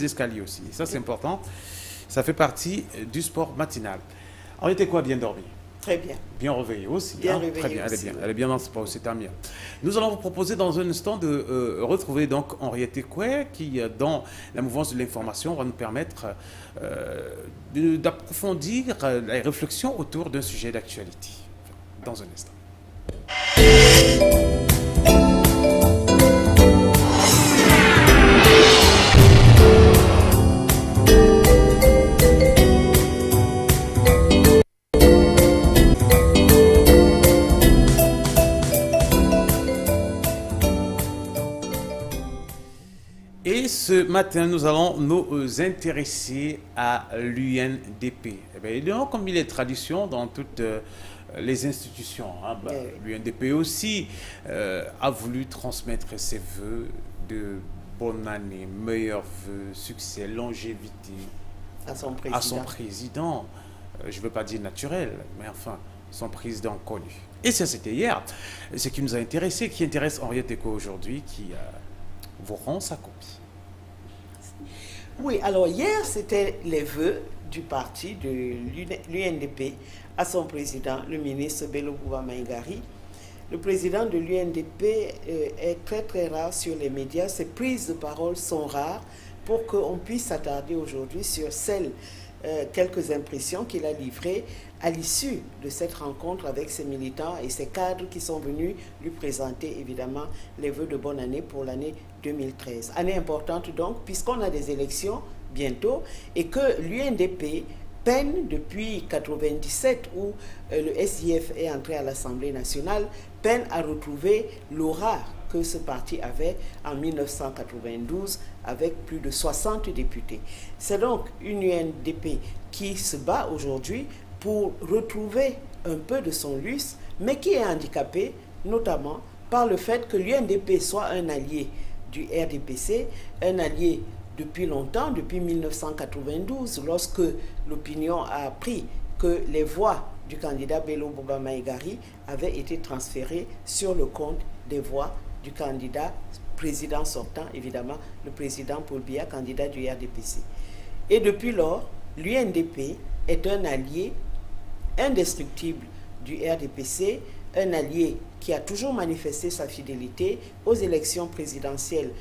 escaliers aussi. Ça, c'est important. Ça fait partie du sport matinal. Henriette Ekoa a bien dormi. Très bien. Bien réveillée aussi. Bien hein? réveillée Très bien, aussi, elle est bien dans le sport, c'est tant mieux. Nous allons vous proposer dans un instant de retrouver donc Henriette Ekoa qui, dans la mouvance de l'information, va nous permettre d'approfondir la réflexion autour d'un sujet d'actualité. Dans un instant. Et ce matin, nous allons nous intéresser à l'UNDP. Eh bien, comme il est tradition dans toutes les institutions, hein, l'UNDP aussi a voulu transmettre ses voeux de bonne année, meilleurs voeux, succès, longévité à son président. Je ne veux pas dire naturel, mais enfin, son président connu. Et ça, c'était hier. Ce qui nous a intéressé, qui intéresse Henriette Ekoa aujourd'hui, qui vous rend sa copie. Oui, alors hier, c'était les vœux du parti de l'UNDP à son président, le ministre Bello Bouba Maïgari. Le président de l'UNDP est très rare sur les médias. Ses prises de parole sont rares pour qu'on puisse s'attarder aujourd'hui sur celles, quelques impressions qu'il a livrées à l'issue de cette rencontre avec ses militants et ses cadres qui sont venus lui présenter évidemment les vœux de bonne année pour l'année 2013. Année importante donc, puisqu'on a des élections bientôt et que l'UNDP peine depuis 1997 où le SIF est entré à l'Assemblée nationale, peine à retrouver l'aura que ce parti avait en 1992 avec plus de 60 députés. C'est donc une UNDP qui se bat aujourd'hui pour retrouver un peu de son lustre, mais qui est handicapée notamment par le fait que l'UNDP soit un allié du RDPC, un allié depuis longtemps, depuis 1992, lorsque l'opinion a appris que les voix du candidat Bello Bouba Maïgari avaient été transférées sur le compte des voix du candidat président sortant, évidemment, le président Paul Biya, candidat du RDPC. Et depuis lors, l'UNDP est un allié indestructible du RDPC, un allié qui a toujours manifesté sa fidélité aux élections présidentielles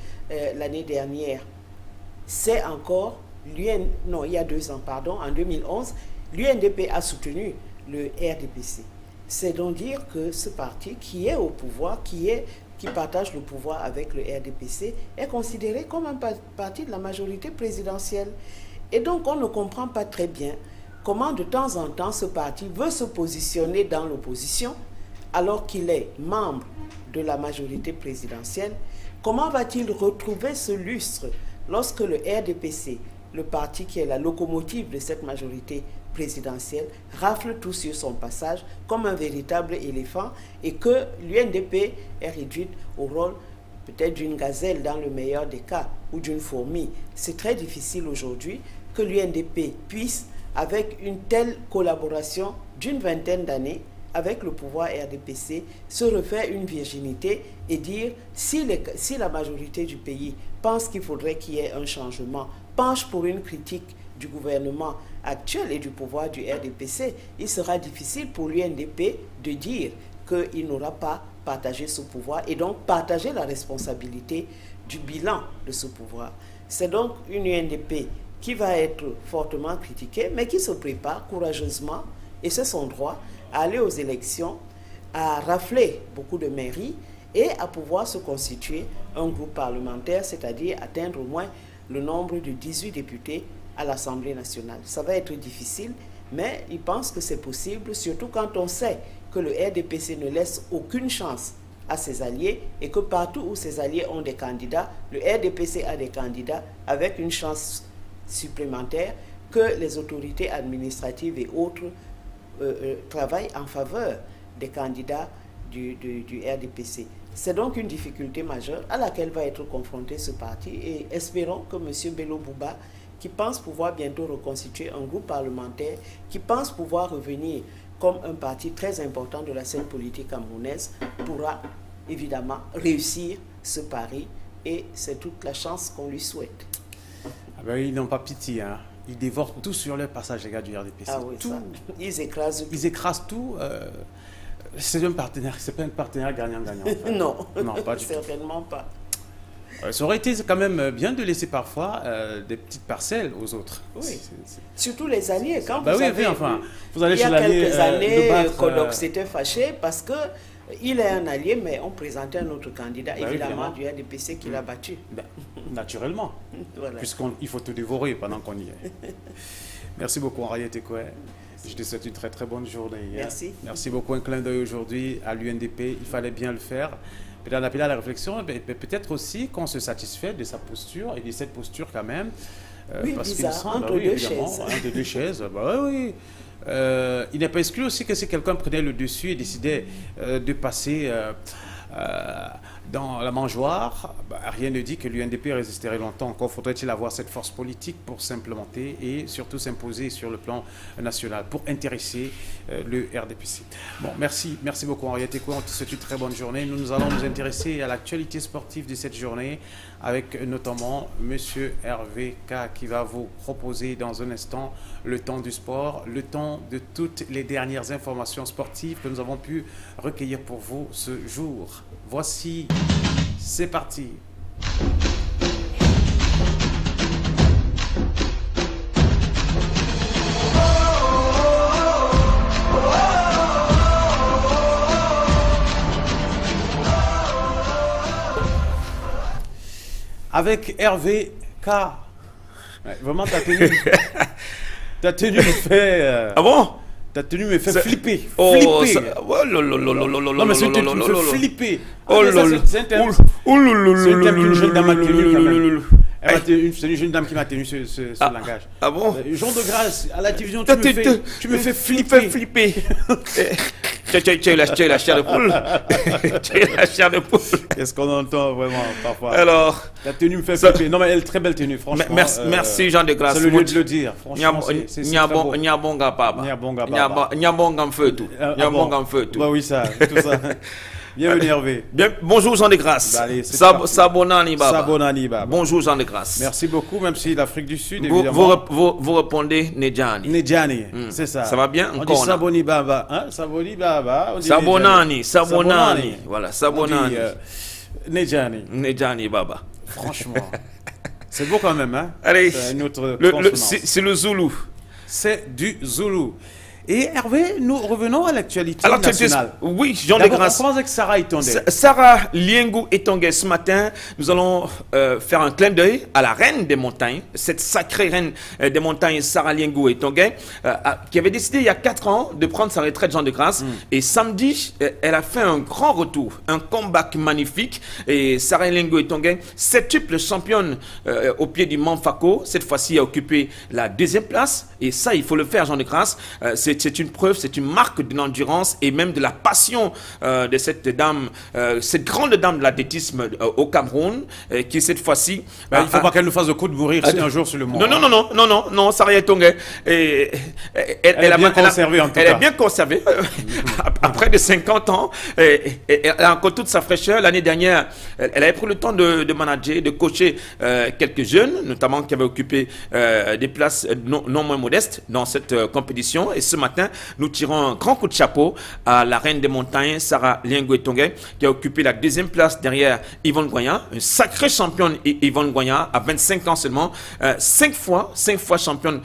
l'année dernière. C'est encore il y a 2 ans, pardon, en 2011, l'UNDP a soutenu le RDPC. C'est donc dire que ce parti qui est au pouvoir, qui partage le pouvoir avec le RDPC, est considéré comme un parti de la majorité présidentielle. Et donc on ne comprend pas très bien comment de temps en temps ce parti veut se positionner dans l'opposition alors qu'il est membre de la majorité présidentielle. Comment va-t-il retrouver ce lustre lorsque le RDPC, le parti qui est la locomotive de cette majorité présidentielle, rafle tout sur son passage comme un véritable éléphant et que l'UNDP est réduite au rôle peut-être d'une gazelle dans le meilleur des cas ou d'une fourmi? C'est très difficile aujourd'hui que l'UNDP puisse, avec une telle collaboration d'une vingtaine d'années avec le pouvoir RDPC, se refaire une virginité et dire si la majorité du pays pense qu'il faudrait qu'il y ait un changement, penche pour une critique du gouvernement actuel et du pouvoir du RDPC, il sera difficile pour l'UNDP de dire qu'il n'aura pas partagé ce pouvoir et donc partager la responsabilité du bilan de ce pouvoir. C'est donc une UNDP qui va être fortement critiquée, mais qui se prépare courageusement, et c'est son droit, à aller aux élections, à rafler beaucoup de mairies et à pouvoir se constituer un groupe parlementaire, c'est-à-dire atteindre au moins le nombre de 18 députés à l'Assemblée nationale. Ça va être difficile, mais ils pensent que c'est possible, surtout quand on sait que le RDPC ne laisse aucune chance à ses alliés et que partout où ses alliés ont des candidats, le RDPC a des candidats avec une chance supplémentaire que les autorités administratives et autres travaillent en faveur des candidats du RDPC. C'est donc une difficulté majeure à laquelle va être confronté ce parti et espérons que M. Bello Bouba, qui pense pouvoir bientôt reconstituer un groupe parlementaire, qui pense pouvoir revenir comme un parti très important de la scène politique camerounaise, pourra évidemment réussir ce pari et c'est toute la chance qu'on lui souhaite. Ah ben, ils n'ont pas pitié, hein. Ils dévorent tout sur leur passage, les gars du RDPC. Ah oui, tout. ça. Ils écrasent tout. Ils écrasent tout. C'est un partenaire, c'est pas un partenaire gagnant-gagnant. Enfin. Non, non, pas du certainement pas. Ça aurait été quand même bien de laisser parfois des petites parcelles aux autres. Oui. Surtout les alliés. Quand bah vous oui, savez, enfin, vous allez il y chez a quelques années, battre, Kodok s'était fâché parce que il est un allié, mais on présentait un autre candidat, bah évidemment, oui, du RDPC qui l'a battu. Ben, naturellement, Voilà. puisqu'il faut tout dévorer pendant qu'on y est. Merci beaucoup, Henriette Ekoué. Je te souhaite une très très bonne journée. Merci. Merci beaucoup. Un clin d'œil aujourd'hui à l'UNDP. Il fallait bien le faire. Peut-être appeler à la réflexion, peut-être aussi qu'on se satisfait de sa posture et de cette posture quand même. Oui, parce bizarre, qu'il semble, entre deux chaises. Entre deux chaises, bah oui. Il n'est pas exclu aussi que si quelqu'un prenait le dessus et décidait de passer dans la mangeoire, bah, rien ne dit que l'UNDP résisterait longtemps. Encore faudrait-il avoir cette force politique pour s'implémenter et surtout s'imposer sur le plan national pour intéresser le RDPC. Bon, merci beaucoup Henriette Ekoué, on te souhaite une très bonne journée. Nous allons nous intéresser à l'actualité sportive de cette journée avec notamment Monsieur Hervé K qui va vous proposer dans un instant le temps du sport, le temps de toutes les dernières informations sportives que nous avons pu recueillir pour vous ce jour. Voici, c'est parti. Avec Hervé K. Ouais, vraiment, ta tenue me fait... Ah bon? Ta tenue me fait flipper. Oh, flipper. Oh là là là là là là Non, mais c'est là une là tenue là qui me là fait là. flipper. Oh là là. C'est un thème. Oh là là C'est un là thème qu'une jeune dame a là tenu là quand là même. là là. C'est une jeune dame qui m'a tenu ce langage. Ah bon? Jean de Grâce, à la division, Tu tu me fais flipper. flipper. Tu as eu la chair de poule. Tu as eu la chair de poule. Qu'est-ce qu'on entend vraiment parfois? Alors, Ta tenue me fait flipper. Non, mais elle est très belle tenue, franchement. merci Jean de Grâce. C'est le lieu de le dire. Franchement, c'est très beau. Nyabonga papa. Nyabonga papa. Nyabonga feu tout. Nyabonga feu tout. Bah oui, ça, tout ça. Bienvenue Hervé. Bien, bonjour Jean de Grâce. Bah, allez, c'est parti. Sabonani Baba. Sabonani Baba. Bonjour Jean de Grâce. Merci beaucoup, même si l'Afrique du Sud, évidemment. Vous répondez Nedjani. Nedjani, c'est ça. Ça va bien? On dit Saboni Baba. Hein? Saboni Baba. Sabonani. Voilà, Sabonani. Nedjani. Nedjani Baba. Franchement. C'est beau quand même, hein? Allez, c'est une autre c'est le Zoulou. C'est du Zoulou. Et Hervé, nous revenons à l'actualité nationale. Oui, Jean de Grâce. On commence avec Sarah Itonde. Sarah Liengu Etongue, ce matin, nous allons faire un clin d'œil à la reine des montagnes, cette sacrée reine des montagnes, Sarah Liengu Etongue, qui avait décidé il y a 4 ans de prendre sa retraite, Jean de Grâce. Et samedi, elle a fait un grand retour, un comeback magnifique. Et Sarah Liengu Etongue, septuple championne au pied du Mont Fako, cette fois-ci a occupé la 2e place. Et ça, il faut le faire, Jean de Grâce. C'est une preuve, c'est une marque de l'endurance et même de la passion de cette dame, cette grande dame de l'athlétisme au Cameroun, qui cette fois-ci... il ne faut pas qu'elle nous fasse le coup de mourir un jour sur le monde. Non, Sarah Etongue. Elle est bien conservée en tout cas. Elle est bien conservée. Après de 50 ans, elle a encore toute sa fraîcheur. L'année dernière, elle avait pris le temps de manager, de coacher quelques jeunes, notamment qui avaient occupé des places non moins modestes dans cette compétition. Et ce matin, nous tirons un grand coup de chapeau à la reine des montagnes, Sarah Liengu Etongue, qui a occupé la 2e place derrière Yvonne Goyen, une sacrée championne Yvonne Goyen, à 25 ans seulement, 5 fois championne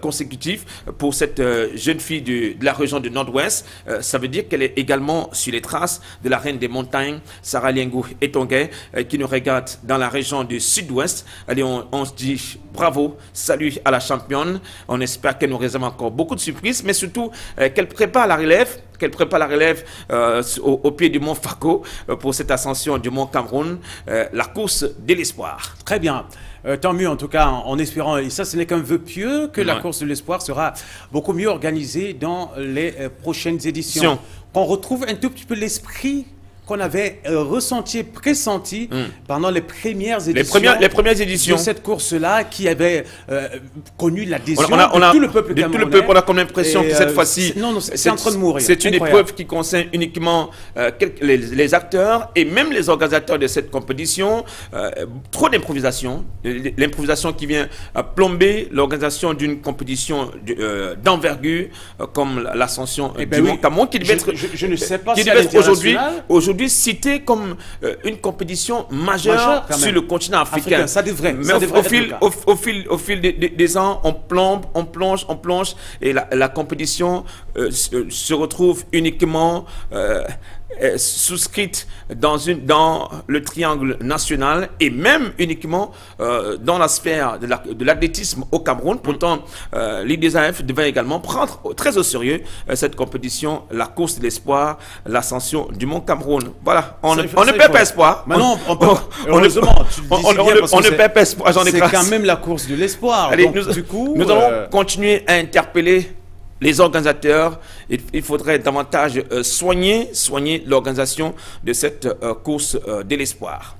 consécutive pour cette jeune fille de la région du Nord-Ouest. Ça veut dire qu'elle est également sur les traces de la reine des montagnes, Sarah Liengu Etongue, qui nous regarde dans la région du Sud-Ouest. Allez, on se dit bravo, salut à la championne. On espère qu'elle nous réserve encore beaucoup de surprises, mais surtout qu'elle prépare la relève, au pied du mont Fako pour cette ascension du mont Cameroun, la course de l'espoir. Très bien. Tant mieux en tout cas, en espérant, et ça ce n'est qu'un vœu pieux, que la course de l'espoir sera beaucoup mieux organisée dans les prochaines éditions. Qu'on retrouve un tout petit peu l'esprit qu'on avait ressenti, pressenti pendant les premières éditions. Les premières éditions. De cette course-là qui avait connu l'adhésion de tout le peuple camerounais. Tout le peuple, on a comme l'impression que cette fois-ci, c'est en train de mourir. C'est une épreuve qui concerne uniquement les acteurs et même les organisateurs de cette compétition. Trop d'improvisation. L'improvisation qui vient plomber l'organisation d'une compétition d'envergure comme l'ascension du Mont Cameroun, qui devait être, je ne sais pas qui si devait être aujourd'hui citée comme une compétition majeure sur le continent africain. Ça devrait. Mais au fil des ans, on plonge et la compétition se retrouve uniquement souscrite dans le triangle national et même uniquement dans la sphère de l'athlétisme au Cameroun. Pourtant, l'IDESAF devait également prendre très au sérieux cette compétition, la course de l'espoir, l'ascension du Mont Cameroun. Voilà, on ne perd pas espoir. Maintenant, heureusement, on ne perd pas espoir, j'en ai grâce. C'est quand même la course de l'espoir. Nous allons continuer à interpeller les organisateurs. Il faudrait davantage soigner l'organisation de cette course de l'espoir.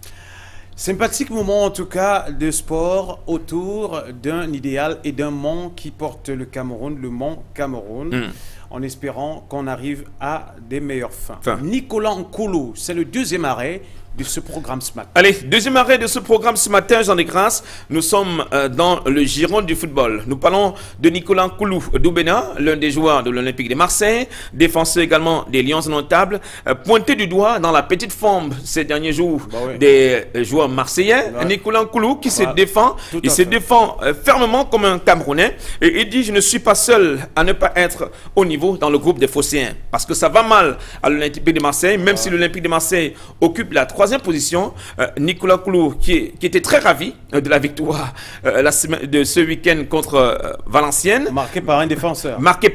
Sympathique moment en tout cas de sport autour d'un idéal et d'un mont qui porte le Cameroun, le Mont Cameroun, en espérant qu'on arrive à des meilleures fins. Nicolas Nkoulou, c'est le deuxième arrêt de ce programme ce matin. Allez, deuxième arrêt de ce programme ce matin, j'en ai grâce. Nous sommes dans le giron du football. Nous parlons de Nicolas Nkoulou Doubena, l'un des joueurs de l'Olympique de Marseille, défenseur également des Lions indomptables, pointé du doigt dans la petite forme ces derniers jours des joueurs marseillais. Nicolas Nkoulou qui se défend, il se défend fermement comme un Camerounais et il dit: je ne suis pas seul à ne pas être au niveau dans le groupe des Phocéens, parce que ça va mal à l'Olympique de Marseille, même si l'Olympique de Marseille occupe la troisième position. Nicolas Nkoulou qui était très ravi de la victoire de ce week-end contre Valenciennes. Marqué par un défenseur. Marqué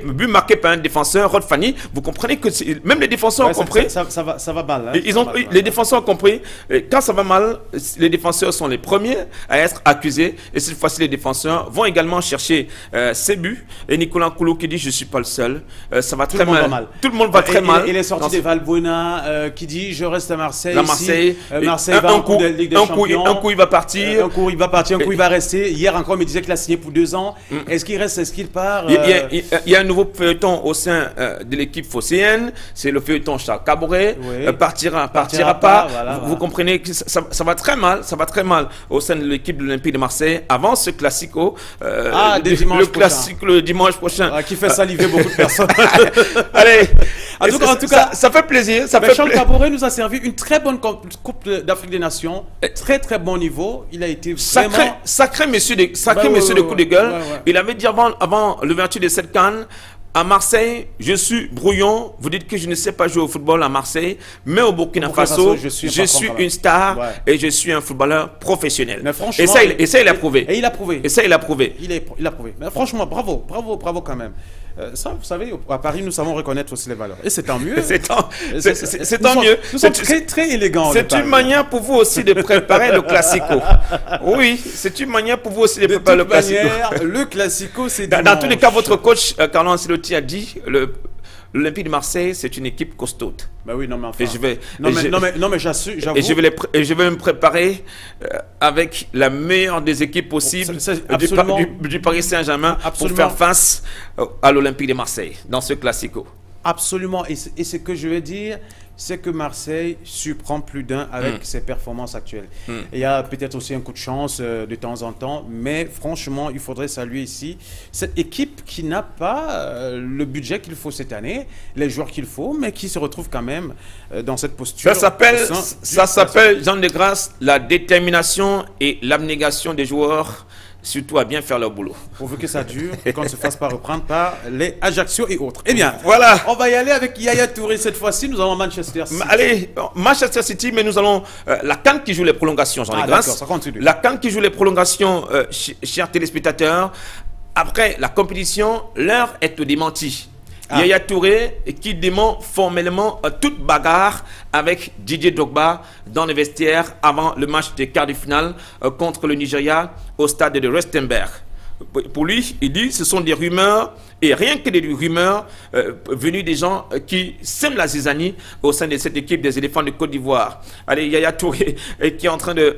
par un défenseur, Rod Fanny. Vous comprenez que même les défenseurs ont compris. Ça va mal. Hein, les défenseurs ont compris. Quand ça va mal, les défenseurs sont les premiers à être accusés. Et cette fois-ci, les défenseurs vont également chercher ses buts. Et Nicolas Nkoulou qui dit: je ne suis pas le seul. Ça va très mal. Tout le monde va très mal. Il est sorti de Valbuena qui dit: je reste à Marseille. Marseille va en coup de Ligue des Champions. Un coup il va partir. Un coup il va rester. Hier encore, il me disait qu'il a signé pour 2 ans. Est-ce qu'il reste, est-ce qu'il part? Il y a un nouveau feuilleton au sein de l'équipe phocéenne. C'est le feuilleton Charles Caboret. Partira pas. Voilà. Vous comprenez que ça va très mal. Ça va très mal au sein de l'équipe de l'Olympique de Marseille avant ce classico. Le dimanche prochain. Qui fait saliver beaucoup de personnes. Allez. En tout cas, ça fait plaisir. Charles Caboret nous a servi une très bonne Coupe d'Afrique des Nations, très bon niveau. Il a été vraiment sacré monsieur de coup de gueule. Il avait dit avant l'ouverture de cette CAN: à Marseille, je suis brouillon. Vous dites que je ne sais pas jouer au football à Marseille, mais au Burkina Faso, je suis une star et je suis un footballeur professionnel. Et ça, il a prouvé. Et il a prouvé. Et ça, il a prouvé. Il a prouvé. Mais franchement, bravo quand même. Ça, vous savez, à Paris, nous savons reconnaître aussi les valeurs. Et c'est tant mieux. C'est tant mieux. Nous sommes très élégants. C'est une manière pour vous aussi de préparer le classico. Oui, c'est une manière pour vous aussi de préparer le classico. Le classico, c'est dans tous les cas, votre coach, Carlo Ancelotti, a dit l'Olympique de Marseille, c'est une équipe costaud. Ben oui, non mais enfin. Et je vais me préparer avec la meilleure des équipes possibles du Paris Saint-Germain pour faire face à l'Olympique de Marseille dans ce classico. Absolument. Et ce que je veux dire, c'est que Marseille surprend plus d'un avec ses performances actuelles. Il y a peut-être aussi un coup de chance de temps en temps, mais franchement, il faudrait saluer ici cette équipe qui n'a pas le budget qu'il faut cette année, les joueurs qu'il faut, mais qui se retrouve quand même dans cette posture. Ça s'appelle, Jean de Grasse, la détermination et l'abnégation des joueurs, surtout à bien faire leur boulot. Pourvu que ça dure et qu'on ne se fasse pas reprendre par les Ajaccio et autres. Eh bien, voilà. On va y aller avec Yaya Touré cette fois-ci. Nous allons à Manchester City. Allez, Manchester City, mais nous allons... la CAN qui joue les prolongations, Jean Grasse. Ça continue. La CAN qui joue les prolongations, chers téléspectateurs. Après la compétition, l'heure est au démenti. Yaya Touré qui dément formellement toute bagarre avec Didier Drogba dans le vestiaire avant le match des quarts de finale contre le Nigeria au stade de Rustenburg. Pour lui, il dit ce sont des rumeurs, et rien que des rumeurs venues des gens qui sèment la zizanie au sein de cette équipe des éléphants de Côte d'Ivoire. Allez, Yaya Touré qui est en train de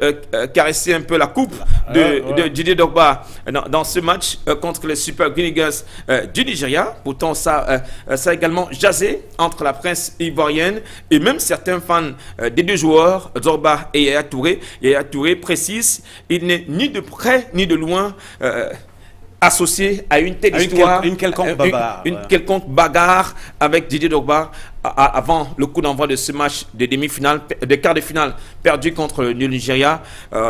caresser un peu la coupe de Didier Drogba dans ce match contre les Super Guinea du Nigeria. Pourtant, ça a également jasé entre la presse ivoirienne et même certains fans des deux joueurs, Drogba et Yaya Touré. Yaya Touré précise, il n'est ni de près ni de loin associé à une telle histoire, une quelconque bagarre avec Didier Drogba avant le coup d'envoi de ce match de demi-finale, de quart de finale perdu contre le Nigeria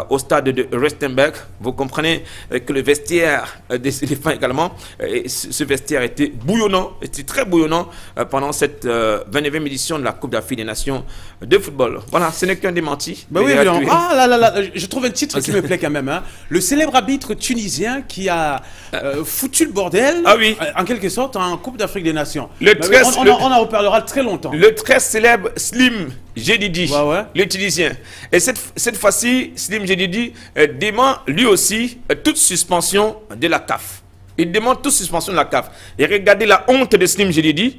au stade de Rustenburg. Vous comprenez que le vestiaire des éléphants également, ce vestiaire était bouillonnant, était très bouillonnant pendant cette 29e édition de la Coupe d'Afrique des Nations de football. Voilà, ce n'est qu'un démenti. Oui, évidemment. Ah là, je trouve un titre qui me plaît quand même. Hein. Le célèbre arbitre tunisien qui a foutu le bordel, en quelque sorte, en Coupe d'Afrique des Nations. On en reparlera très longtemps. Le très célèbre Slim Jedidi, le Tunisien. Et cette fois-ci, Slim Jedidi demande lui aussi toute suspension de la CAF. Il demande toute suspension de la CAF. Et regardez la honte de Slim Jedidi,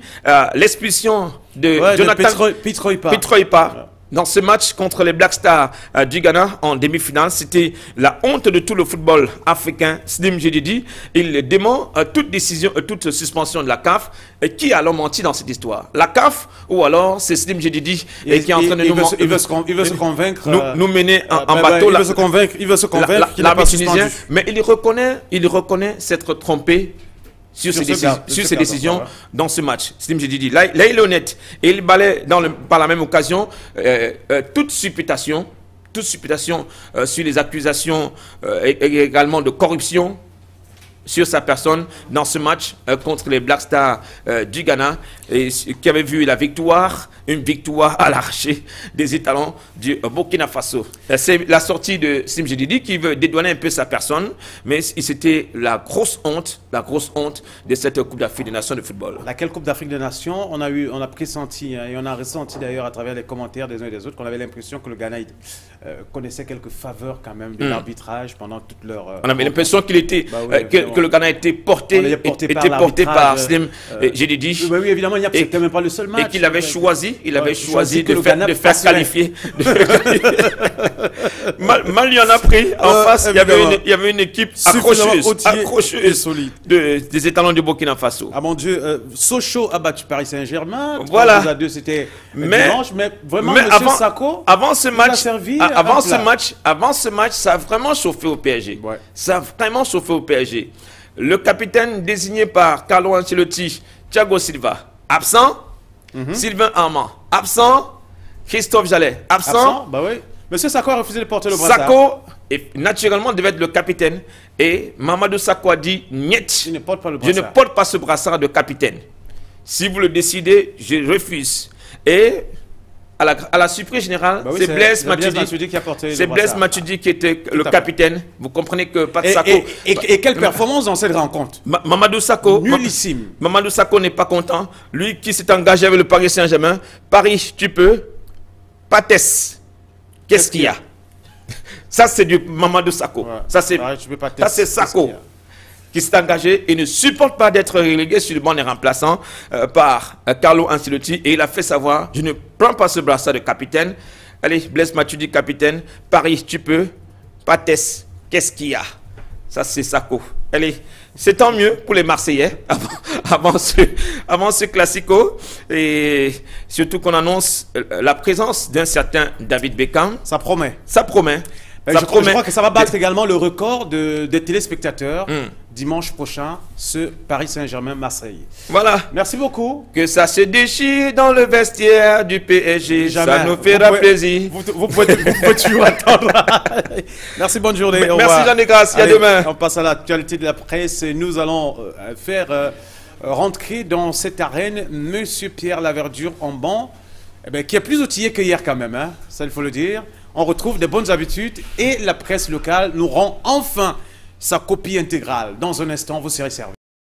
l'expulsion de Jonathan Pitroipa. Dans ce match contre les Black Stars du Ghana en demi-finale, c'était la honte de tout le football africain. Slim Jedidi, il demande toute décision, toute suspension de la CAF. Et qui a alors menti dans cette histoire? La CAF ou alors c'est Slim Jedidi qui est en train de il veut se convaitre, nous mener en bateau. Il veut se convaincre qu'il n'a pas suspendu. Mais il reconnaît s'être trompé sur ses décisions dans ce match. Slim Jedidi, là il est honnête. Et il balaie par la même occasion toute supputation sur les accusations également de corruption sur sa personne dans ce match contre les Black Stars du Ghana, et qui avait vu une victoire à l'arraché des étalons du Burkina Faso. C'est la sortie de Slim Jedidi qui veut dédouaner un peu sa personne, mais c'était la grosse honte de cette Coupe d'Afrique des Nations de football. Laquelle Coupe d'Afrique des Nations, on a pressenti, et on a ressenti d'ailleurs à travers les commentaires des uns et des autres qu'on avait l'impression que le Ghana connaissait quelques faveurs quand même de l'arbitrage pendant toute leur... on avait l'impression qu'il était... que le Ghana était porté par Slim Jedidi. Oui, évidemment, c'était même pas le seul match. Et qu'il avait choisi, de faire qualifier. Mal y en a pris. En face, il y avait une équipe accrocheuse des étalons du Burkina Faso. Ah mon Dieu, Sochaux a battu Paris Saint-Germain. Voilà. 3-2, c'était dimanche, mais vraiment, monsieur Sako, avant ce match, ça a vraiment chauffé au PSG. Ouais. Ça a vraiment chauffé au PSG. Le capitaine désigné par Carlo Ancelotti, Thiago Silva, absent. Sylvain Armand, absent. Christophe Jallet, absent. Bah oui. Monsieur Sako a refusé de porter le brassard. Sako, naturellement, devait être le capitaine. Et Mamadou Sakho a dit, niet, je ne porte pas ce brassard de capitaine. Si vous le décidez, je refuse. Et à la surprise générale, c'est Blaise Matuidi qui était le capitaine. Vous comprenez que Pat Sako... Et quelle performance dans cette rencontre? Mamadou Sakho... Nullissime. Mamadou Sakho n'est pas content. Lui qui s'est engagé avec le Paris Saint-Germain. Paris, tu peux. Pathès, qu'est-ce qu'il y a? Ça, c'est du Mamadou Sakho. Ouais. Ça, c'est Sakho qui s'est engagé et ne supporte pas d'être relégué sur le banc des remplaçants par Carlo Ancelotti, et il a fait savoir, je ne prends pas ce brassard de capitaine. Allez, Blaise Matuidi, capitaine. Paris, tu peux. Pathès, qu'est-ce qu'il y a? Ça, c'est Sakho. Allez, c'est tant mieux pour les Marseillais avant ce classico, et surtout qu'on annonce la présence d'un certain David Beckham. Ça promet. Je crois que ça va battre également le record des téléspectateurs dimanche prochain, ce Paris Saint-Germain-Marseille. Voilà. Merci beaucoup. Que ça se déchire dans le vestiaire du PSG. Jamais. Ça nous fera plaisir. Vous pouvez toujours attendre. Merci, bonne journée. Merci Jean Desgrasses. À demain. On passe à l'actualité de la presse. Nous allons faire rentrer dans cette arène Monsieur Pierre Laverdure en banc, qui est plus outillé que hier quand même. Hein, ça, il faut le dire. On retrouve des bonnes habitudes et la presse locale nous rend enfin sa copie intégrale. Dans un instant, vous serez servi.